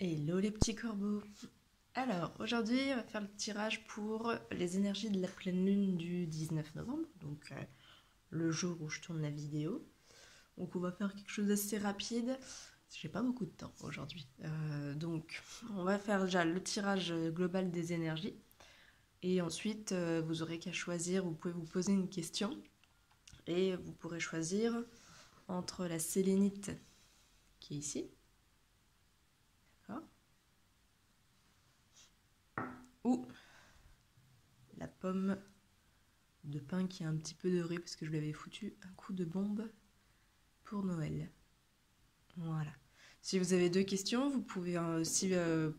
Hello les petits corbeaux. Alors, aujourd'hui, on va faire le tirage pour les énergies de la pleine lune du 19 novembre, donc le jour où je tourne la vidéo. Donc on va faire quelque chose d'assez rapide. J'ai pas beaucoup de temps aujourd'hui. Donc on va faire déjà le tirage global des énergies. Et ensuite, vous aurez qu'à choisir, vous pouvez vous poser une question. Et vous pourrez choisir entre la sélénite qui est ici, d'accord, ou la pomme de pain qui a un petit peu doré parce que je lui avais foutu un coup de bombe pour Noël. Voilà. Si vous avez deux questions, vous pouvez aussi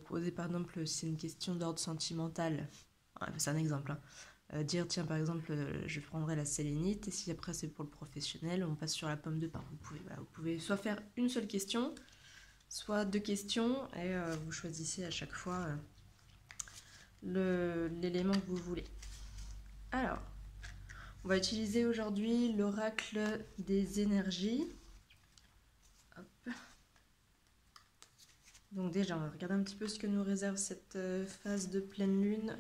poser par exemple si c'est une question d'ordre sentimental. C'est un exemple. Dire tiens par exemple je prendrai la sélénite et si après c'est pour le professionnel on passe sur la pomme de pain. Vous pouvez soit faire une seule question, soit deux questions et vous choisissez à chaque fois l'élément que vous voulez. Alors, on va utiliser aujourd'hui l'oracle des énergies. Hop. Donc déjà, on va regarder un petit peu ce que nous réserve cette phase de pleine lune.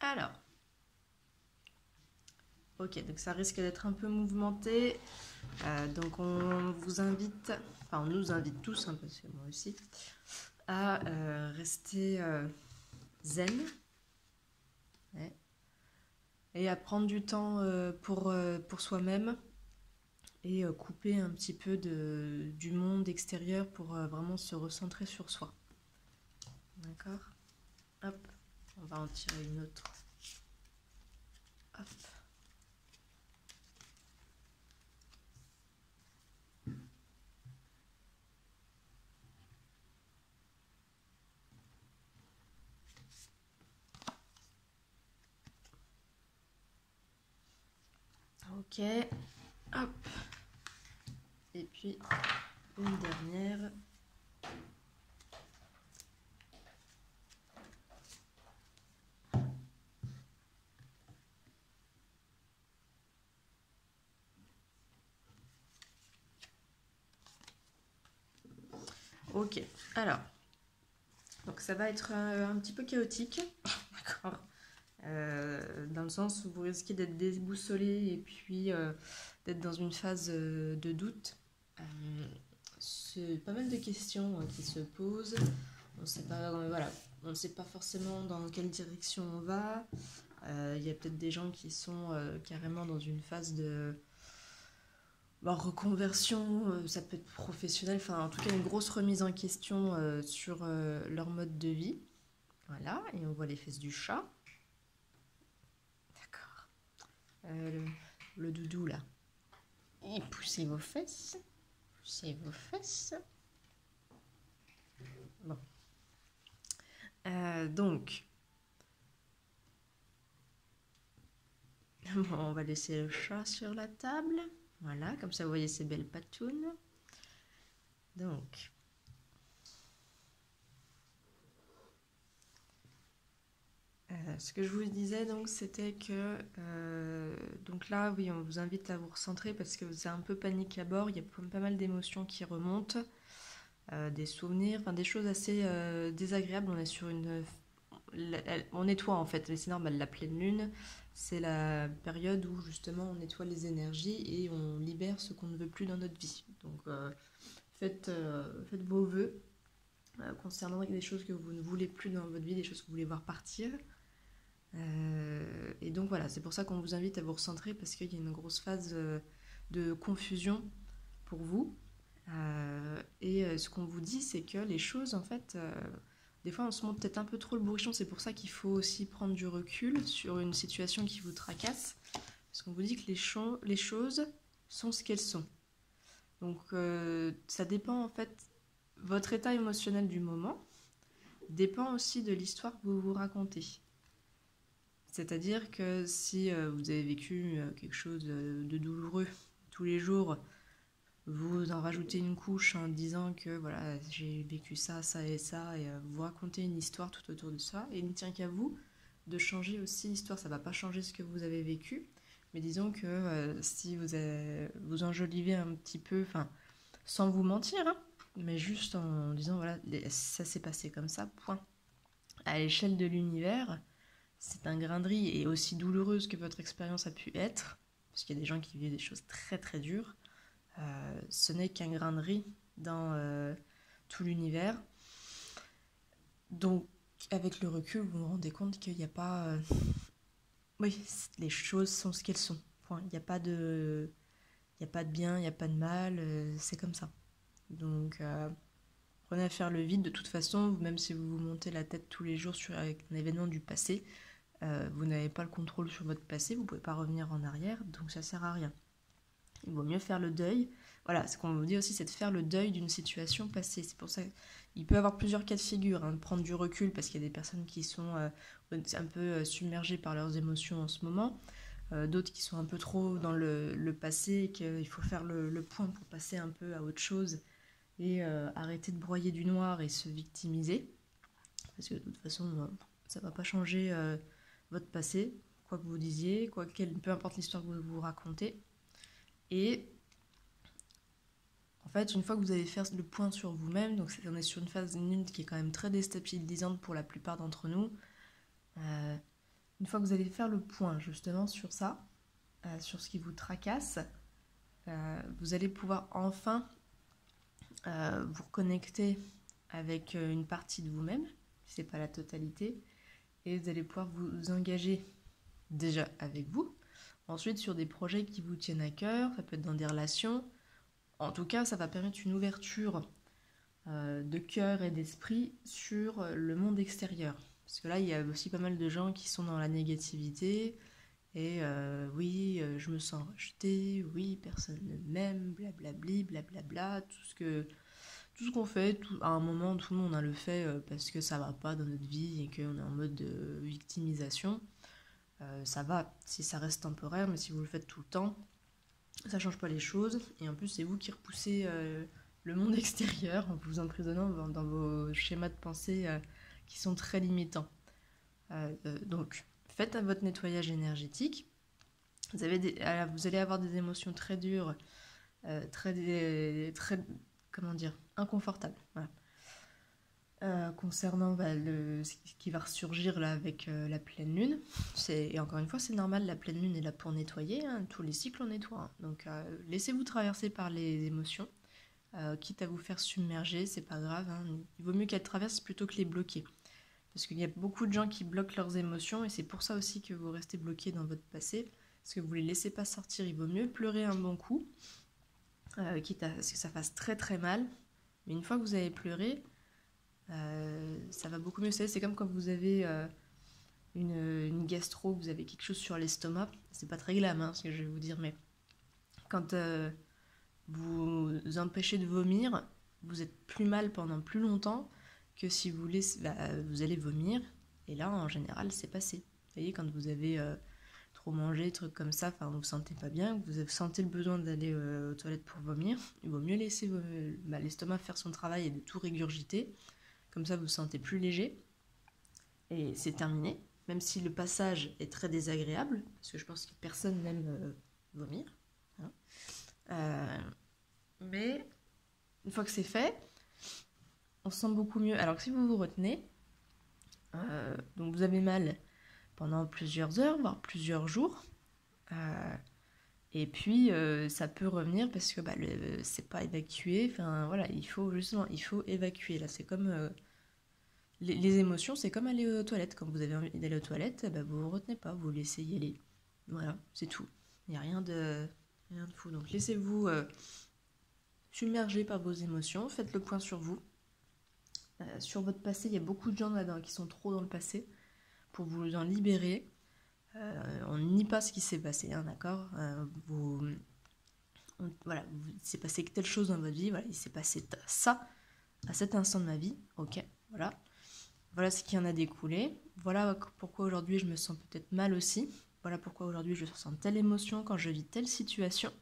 Alors, ok, donc ça risque d'être un peu mouvementé. Donc on vous invite, enfin on nous invite tous, hein, parce que moi aussi, à rester zen. Ouais. Et à prendre du temps pour soi-même et couper un petit peu du monde extérieur pour vraiment se recentrer sur soi. D'accord? Hop, on va en tirer une autre. Hop. Ok, hop. Et puis une dernière. Ok, alors, donc ça va être un petit peu chaotique, d'accord, dans le sens où vous risquez d'être déboussolé et puis d'être dans une phase de doute. C'est pas mal de questions qui se posent. On sait pas, voilà, on ne sait pas forcément dans quelle direction on va. Il y a peut-être des gens qui sont carrément dans une phase de reconversion, ça peut être professionnel, enfin en tout cas une grosse remise en question sur leur mode de vie. Voilà, et on voit les fesses du chat. D'accord. Le doudou là. Et poussez vos fesses. Poussez vos fesses. Bon. Donc, bon, on va laisser le chat sur la table. Voilà, comme ça vous voyez ces belles patounes. Donc, ce que je vous disais donc c'était que donc là oui on vous invite à vous recentrer parce que c'est un peu panique à bord, il y a pas mal d'émotions qui remontent, des souvenirs, enfin des choses assez désagréables. On est sur on nettoie en fait, c'est normal, la pleine lune c'est la période où justement on nettoie les énergies et on libère ce qu'on ne veut plus dans notre vie. Donc faites vos vœux concernant des choses que vous ne voulez plus dans votre vie, des choses que vous voulez voir partir. Et donc voilà, c'est pour ça qu'on vous invite à vous recentrer parce qu'il y a une grosse phase de confusion pour vous. Et ce qu'on vous dit, c'est que les choses, en fait, des fois on se montre peut-être un peu trop le bourrichon. C'est pour ça qu'il faut aussi prendre du recul sur une situation qui vous tracasse. Parce qu'on vous dit que les choses sont ce qu'elles sont. Donc ça dépend en fait, votre état émotionnel du moment dépend aussi de l'histoire que vous vous racontez. C'est-à-dire que si vous avez vécu quelque chose de douloureux tous les jours, vous en rajoutez une couche en disant que voilà, j'ai vécu ça, ça et ça, et vous racontez une histoire tout autour de ça, et il ne tient qu'à vous de changer aussi l'histoire. Ça ne va pas changer ce que vous avez vécu, Mais disons que si vous enjolivez un petit peu, enfin, sans vous mentir, hein, mais juste en disant, voilà, ça s'est passé comme ça, point. À l'échelle de l'univers, c'est un grain de riz, et aussi douloureuse que votre expérience a pu être, parce qu'il y a des gens qui vivent des choses très très dures, ce n'est qu'un grain de riz dans tout l'univers. Donc, avec le recul, vous vous rendez compte qu'il n'y a pas... oui, les choses sont ce qu'elles sont. Point. Il n'y a pas de... Il n'y a pas de bien, il n'y a pas de mal, c'est comme ça. Donc, prenez à faire le vide. De toute façon, même si vous vous montez la tête tous les jours avec un événement du passé, vous n'avez pas le contrôle sur votre passé, vous ne pouvez pas revenir en arrière, donc ça ne sert à rien. Il vaut mieux faire le deuil. Voilà, ce qu'on vous dit aussi, c'est de faire le deuil d'une situation passée. C'est pour ça qu'il peut y avoir plusieurs cas de figure, hein, de prendre du recul, parce qu'il y a des personnes qui sont un peu submergées par leurs émotions en ce moment, d'autres qui sont un peu trop dans le passé, et qu'il faut faire le point pour passer un peu à autre chose, et arrêter de broyer du noir et se victimiser, parce que de toute façon, ça ne va pas changer votre passé, quoi que vous disiez, peu importe l'histoire que vous vous racontez. Et en fait, une fois que vous allez faire le point sur vous-même, donc on est sur une phase lune qui est quand même très déstabilisante pour la plupart d'entre nous, une fois que vous allez faire le point justement sur ça, sur ce qui vous tracasse, vous allez pouvoir enfin vous reconnecter avec une partie de vous-même, si ce n'est pas la totalité, et vous allez pouvoir vous engager déjà avec vous, ensuite sur des projets qui vous tiennent à cœur, ça peut être dans des relations. En tout cas, ça va permettre une ouverture de cœur et d'esprit sur le monde extérieur. Parce que là, il y a aussi pas mal de gens qui sont dans la négativité. Et oui, je me sens rejetée, oui, personne ne m'aime, blablabli, blablabla, tout ce qu'on fait, à un moment, tout le monde le fait parce que ça va pas dans notre vie et qu'on est en mode de victimisation. Ça va si ça reste temporaire, mais si vous le faites tout le temps, ça change pas les choses, et en plus c'est vous qui repoussez le monde extérieur en vous emprisonnant dans vos schémas de pensée qui sont très limitants. Donc faites votre nettoyage énergétique. Vous allez avoir des émotions très dures, très comment dire, inconfortables. Voilà. Concernant ce qui va ressurgir là avec la pleine lune, et encore une fois c'est normal, la pleine lune est là pour nettoyer, hein, tous les cycles on nettoie, hein. Donc laissez-vous traverser par les émotions, quitte à vous faire submerger, c'est pas grave, hein. Il vaut mieux qu'elles traversent plutôt que les bloquer, parce qu'il y a beaucoup de gens qui bloquent leurs émotions, et c'est pour ça aussi que vous restez bloqué dans votre passé, parce que vous les laissez pas sortir. Il vaut mieux pleurer un bon coup, quitte à ce que ça fasse très très mal, mais une fois que vous avez pleuré, ça va beaucoup mieux. C'est comme quand vous avez une gastro, vous avez quelque chose sur l'estomac. C'est pas très glam, hein, ce que je vais vous dire, mais quand vous empêchez de vomir, vous êtes plus mal pendant plus longtemps que si vous vous allez vomir, et là en général c'est passé. Vous voyez, quand vous avez trop mangé, des trucs comme ça, enfin vous vous sentez pas bien, vous sentez le besoin d'aller aux toilettes pour vomir, il vaut mieux laisser l'estomac faire son travail et de tout régurgiter. Comme ça, vous vous sentez plus léger. Et c'est terminé. Même si le passage est très désagréable, parce que je pense que personne n'aime vomir. Hein. Mais une fois que c'est fait, on se sent beaucoup mieux. Alors que si vous vous retenez, donc vous avez mal pendant plusieurs heures, voire plusieurs jours, et puis ça peut revenir parce que c'est pas évacué. Enfin voilà, il faut évacuer. Là, c'est comme les émotions, c'est comme aller aux toilettes. Quand vous avez envie d'aller aux toilettes, vous vous retenez pas, vous laissez y aller. Voilà, c'est tout. Il n'y a rien de fou. Donc laissez-vous submerger par vos émotions. Faites le point sur vous. Sur votre passé, il y a beaucoup de gens là-dedans qui sont trop dans le passé. Pour vous en libérer, on nie pas ce qui s'est passé, hein, d'accord, voilà, il s'est passé telle chose dans votre vie, voilà, il s'est passé ça à cet instant de ma vie, ok, voilà ce qui en a découlé, voilà pourquoi aujourd'hui je me sens peut-être mal aussi, voilà pourquoi aujourd'hui je ressens telle émotion quand je vis telle situation,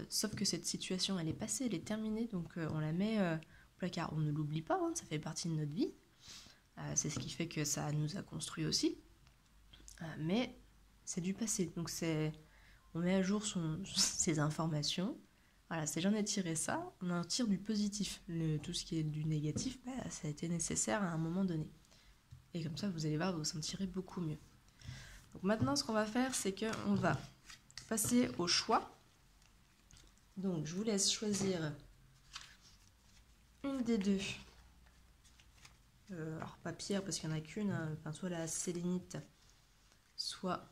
sauf que cette situation elle est passée, elle est terminée, donc on la met au placard, on ne l'oublie pas, hein, ça fait partie de notre vie, c'est ce qui fait que ça nous a construit aussi, mais c'est du passé. Donc on met à jour ses informations. Voilà, c'est j'en ai tiré ça, on en tire du positif. Tout ce qui est du négatif, ça a été nécessaire à un moment donné. Et comme ça, vous allez voir, vous vous sentirez beaucoup mieux. Donc maintenant, ce qu'on va faire, c'est qu'on va passer au choix. Donc, je vous laisse choisir une des deux. Alors, pas pierre, parce qu'il n'y en a qu'une. Hein. Enfin, soit la sélénite, soit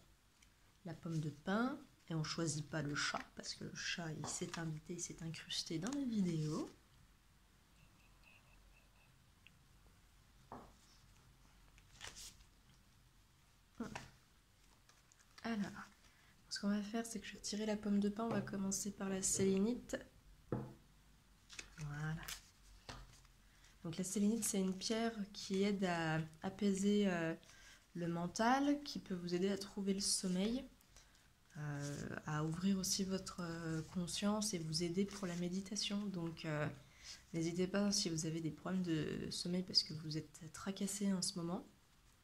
la pomme de pin. Et on ne choisit pas le chat, parce que le chat, il s'est invité, il s'est incrusté dans la vidéo. Alors, ce qu'on va faire, c'est que je vais tirer la pomme de pin. On va commencer par la sélénite. Voilà. Donc la sélénite, c'est une pierre qui aide à apaiser le mental, qui peut vous aider à trouver le sommeil, à ouvrir aussi votre conscience et vous aider pour la méditation. Donc n'hésitez pas si vous avez des problèmes de sommeil parce que vous êtes tracassé en ce moment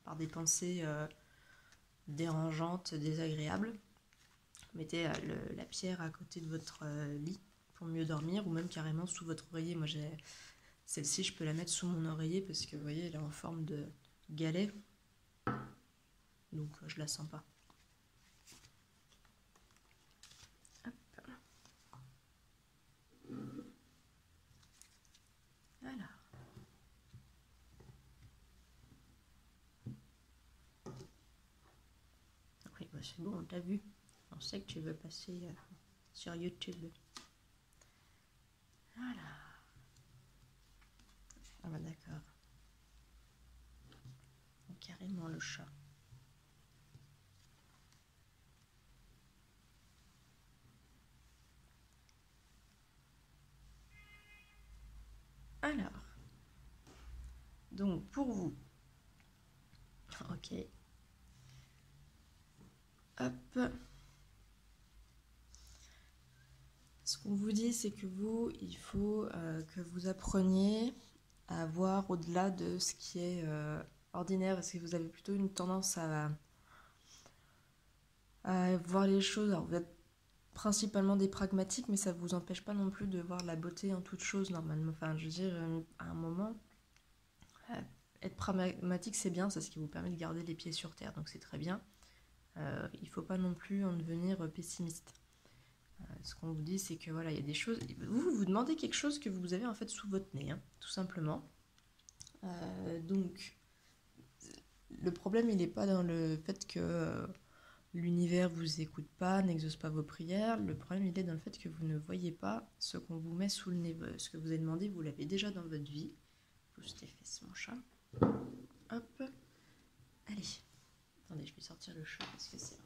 par des pensées dérangeantes, désagréables. Mettez la pierre à côté de votre lit pour mieux dormir ou même carrément sous votre oreiller. Moi j'ai celle-ci, je peux la mettre sous mon oreiller parce que vous voyez, elle est en forme de galet. Donc je la sens pas. Hop. Voilà. Oui, bah c'est bon, on t'a vu. On sait que tu veux passer sur YouTube. Voilà. Ah bah d'accord. Carrément le chat. Alors, donc pour vous, ok, hop, ce qu'on vous dit, c'est que vous, il faut que vous appreniez à voir au-delà de ce qui est ordinaire, parce que vous avez plutôt une tendance à voir les choses. Alors, vous êtes principalement des pragmatiques, mais ça ne vous empêche pas non plus de voir la beauté en toute chose, normalement. Enfin, je veux dire, à un moment, être pragmatique, c'est bien, c'est ce qui vous permet de garder les pieds sur terre, donc c'est très bien. Il ne faut pas non plus en devenir pessimiste. Ce qu'on vous dit, c'est que voilà, il y a des choses. Vous demandez quelque chose que vous avez en fait sous votre nez, hein, tout simplement. Donc, le problème, il n'est pas dans le fait que l'univers vous écoute pas, n'exauce pas vos prières. Le problème, il est dans le fait que vous ne voyez pas ce qu'on vous met sous le nez. Ce que vous avez demandé, vous l'avez déjà dans votre vie. Pousse tes fesses, mon chat. Hop. Allez. Attendez, je vais sortir le chat parce que c'est un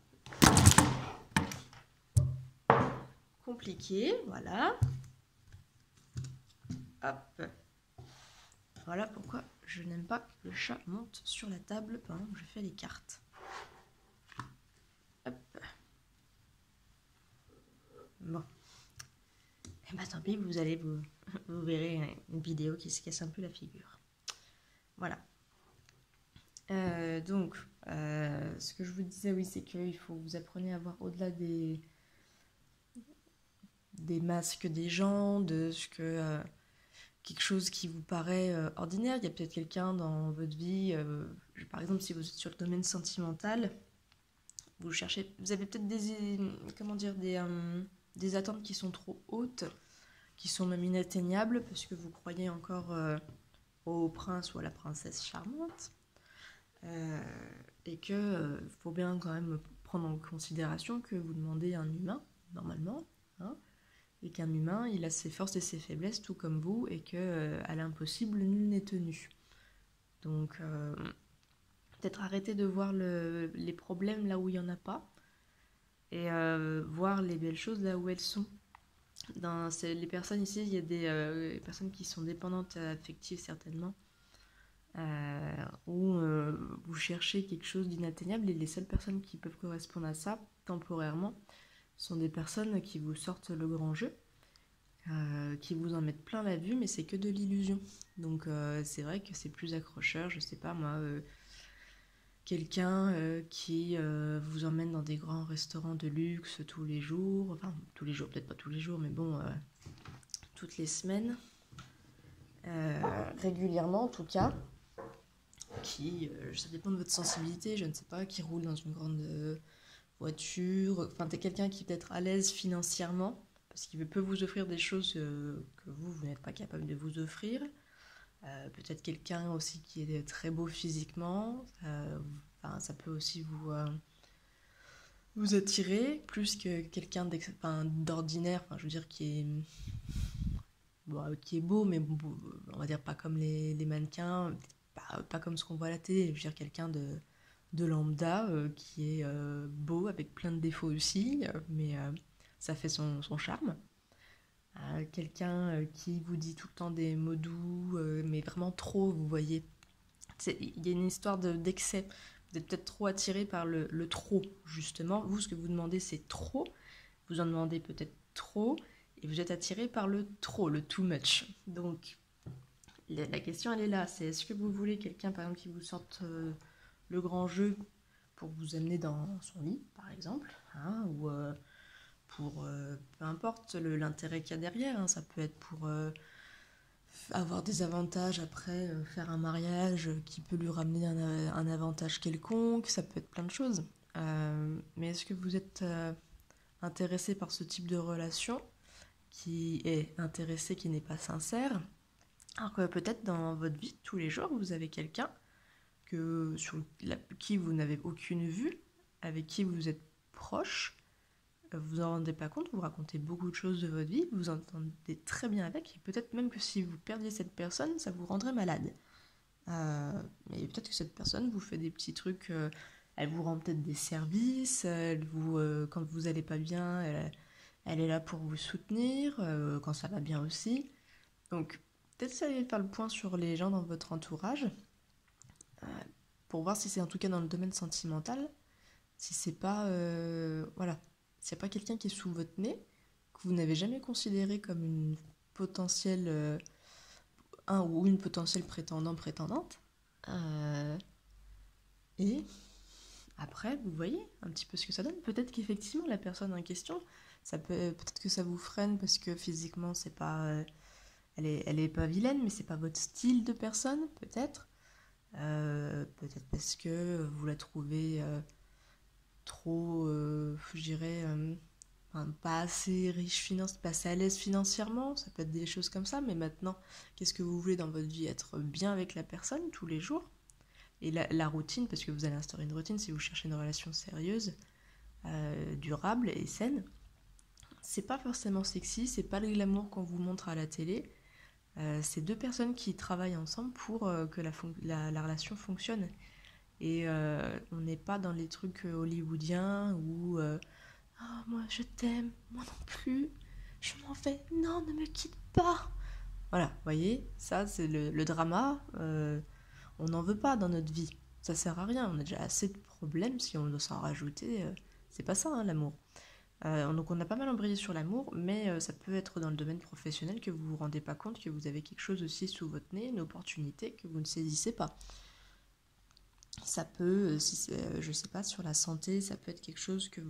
peu compliqué. Voilà. Hop. Voilà pourquoi je n'aime pas que le chat monte sur la table pendant que je fais les cartes. Hop. Bon. Et bah tant pis, vous verrez une vidéo qui se casse un peu la figure. Voilà. Donc, ce que je vous disais, oui, c'est qu'il faut que vous appreniez à voir au-delà des masques des gens, de ce que quelque chose qui vous paraît ordinaire. Il y a peut-être quelqu'un dans votre vie, par exemple, si vous êtes sur le domaine sentimental, vous cherchez, vous avez peut-être des attentes qui sont trop hautes, qui sont même inatteignables parce que vous croyez encore au prince ou à la princesse charmante. Et que faut bien quand même prendre en considération que vous demandez un humain, normalement, hein, et qu'un humain, il a ses forces et ses faiblesses, tout comme vous, et qu'à l'impossible, nul n'est tenu. Donc, peut-être arrêter de voir les problèmes là où il n'y en a pas, et voir les belles choses là où elles sont. Les personnes ici, il y a des personnes qui sont dépendantes affectives, certainement, où vous cherchez quelque chose d'inatteignable, et les seules personnes qui peuvent correspondre à ça, temporairement, sont des personnes qui vous sortent le grand jeu, qui vous en mettent plein la vue, mais c'est que de l'illusion. Donc c'est vrai que c'est plus accrocheur, je sais pas moi, quelqu'un qui vous emmène dans des grands restaurants de luxe tous les jours, enfin tous les jours, peut-être pas tous les jours, mais bon, toutes les semaines, régulièrement en tout cas, qui, ça dépend de votre sensibilité, je ne sais pas, qui roule dans une grande voiture, enfin t'es quelqu'un qui peut être à l'aise financièrement, parce qu'il peut vous offrir des choses que vous n'êtes pas capable de vous offrir. Peut-être quelqu'un aussi qui est très beau physiquement, enfin, ça peut aussi vous attirer plus que quelqu'un d'ordinaire, enfin, je veux dire qui est beau, mais on va dire pas comme les mannequins, pas comme ce qu'on voit à la télé, je veux dire quelqu'un de lambda qui est beau avec plein de défauts aussi, mais ça fait son charme. Quelqu'un qui vous dit tout le temps des mots doux, mais vraiment trop, vous voyez. Il y a une histoire d'excès. Vous êtes peut-être trop attiré par le trop, justement. Vous, ce que vous demandez, c'est trop. Vous en demandez peut-être trop, et vous êtes attiré par le trop, le too much. Donc, la question, elle est là. C'est est-ce que vous voulez quelqu'un, par exemple, qui vous sorte le grand jeu pour vous amener dans son lit, par exemple, hein, ou pour peu importe l'intérêt qu'il y a derrière, hein, ça peut être pour avoir des avantages après, faire un mariage qui peut lui ramener un avantage quelconque, ça peut être plein de choses. Mais est-ce que vous êtes intéressé par ce type de relation qui est intéressé, qui n'est pas sincère, alors que peut-être dans votre vie de tous les jours, vous avez quelqu'un qui vous n'avez aucune vue, avec qui vous êtes proche, vous en rendez pas compte, vous racontez beaucoup de choses de votre vie, vous entendez très bien avec, et peut-être même que si vous perdiez cette personne, ça vous rendrait malade. Mais peut-être que cette personne vous fait des petits trucs, elle vous rend peut-être des services, quand vous allez pas bien, elle est là pour vous soutenir, quand ça va bien aussi. Donc peut-être essayez de faire le point sur les gens dans votre entourage, euh, pour voir si c'est en tout cas dans le domaine sentimental, si c'est pas voilà, s'il n'y a pas quelqu'un qui est sous votre nez, que vous n'avez jamais considéré comme une potentielle un ou une potentielle prétendante, et après vous voyez un petit peu ce que ça donne. Peut-être qu'effectivement la personne en question, peut-être que ça vous freine parce que physiquement c'est pas elle est pas vilaine, mais c'est pas votre style de personne, peut-être. Peut-être parce que vous la trouvez trop, je dirais, enfin, pas assez riche, pas assez à l'aise financièrement, ça peut être des choses comme ça, mais maintenant, qu'est-ce que vous voulez dans votre vie? Être bien avec la personne tous les jours? Et la routine, parce que vous allez instaurer une routine si vous cherchez une relation sérieuse, durable et saine, c'est pas forcément sexy, c'est pas le glamour qu'on vous montre à la télé. C'est deux personnes qui travaillent ensemble pour que la relation fonctionne. Et on n'est pas dans les trucs hollywoodiens où ah, moi je t'aime, moi non plus, je m'en vais, non, ne me quitte pas. Voilà, vous voyez, ça c'est le drama, on n'en veut pas dans notre vie. Ça sert à rien, on a déjà assez de problèmes, si on doit s'en rajouter, c'est pas ça hein, l'amour. Donc on a pas mal embrayé sur l'amour, mais ça peut être dans le domaine professionnel que vous vous rendez pas compte que vous avez quelque chose aussi sous votre nez, une opportunité que vous ne saisissez pas. Ça peut, si c'est, je sais pas, sur la santé, ça peut être quelque chose que